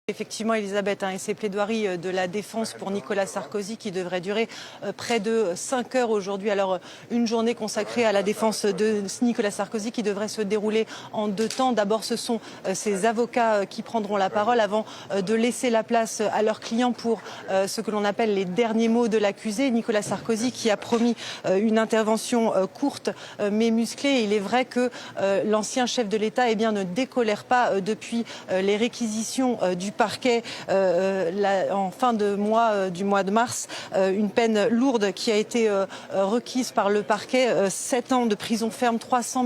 Effectivement, Elisabeth, et ces plaidoiries de la défense pour Nicolas Sarkozy qui devrait durer près de 5 heures aujourd'hui. Alors, une journée consacrée à la défense de Nicolas Sarkozy qui devrait se dérouler en 2 temps. D'abord, ce sont ses avocats qui prendront la parole avant de laisser la place à leurs clients pour ce que l'on appelle les derniers mots de l'accusé. Nicolas Sarkozy qui a promis une intervention courte mais musclée. Il est vrai que l'ancien chef de l'État ne décolère pas depuis les réquisitions du parquet en fin de mois du mois de mars, une peine lourde qui a été requise par le parquet, 7 ans de prison ferme, 300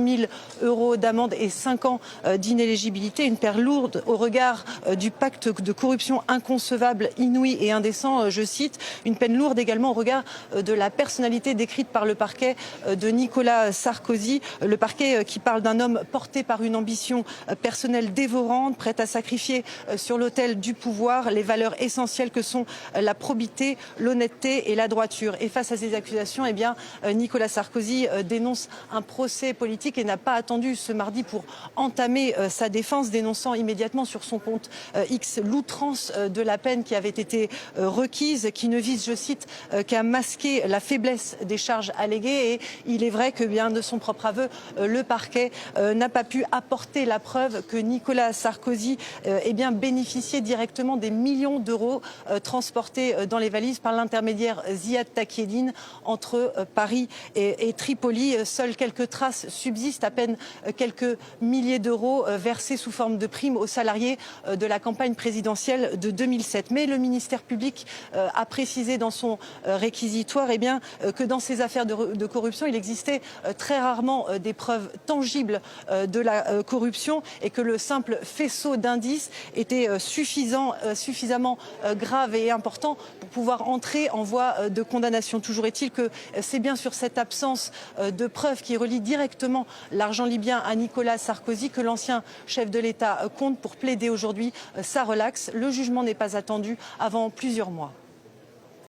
000 € d'amende et 5 ans d'inéligibilité, une peine lourde au regard du pacte de corruption inconcevable, inouï et indécent, je cite, une peine lourde également au regard de la personnalité décrite par le parquet de Nicolas Sarkozy, le parquet qui parle d'un homme porté par une ambition personnelle dévorante, prête à sacrifier sur l'autel du pouvoir les valeurs essentielles que sont la probité, l'honnêteté et la droiture. Et face à ces accusations, Nicolas Sarkozy dénonce un procès politique et n'a pas attendu ce mardi pour entamer sa défense, dénonçant immédiatement sur son compte X l'outrance de la peine qui avait été requise, qui ne vise, je cite, qu'à masquer la faiblesse des charges alléguées. Et il est vrai que, de son propre aveu, le parquet n'a pas pu apporter la preuve que Nicolas Sarkozy bénéficiait directement des millions d'euros transportés dans les valises par l'intermédiaire Ziad Takieddine entre Paris et Tripoli. Seules quelques traces subsistent, à peine quelques milliers d'euros versés sous forme de primes aux salariés de la campagne présidentielle de 2007. Mais le ministère public a précisé dans son réquisitoire que dans ces affaires de corruption, il existait très rarement des preuves tangibles de la corruption et que le simple faisceau d'indices était suffisamment grave et important pour pouvoir entrer en voie de condamnation. Toujours est-il que c'est bien sur cette absence de preuves qui relie directement l'argent libyen à Nicolas Sarkozy que l'ancien chef de l'État compte pour plaider aujourd'hui sa relaxe. Le jugement n'est pas attendu avant plusieurs mois.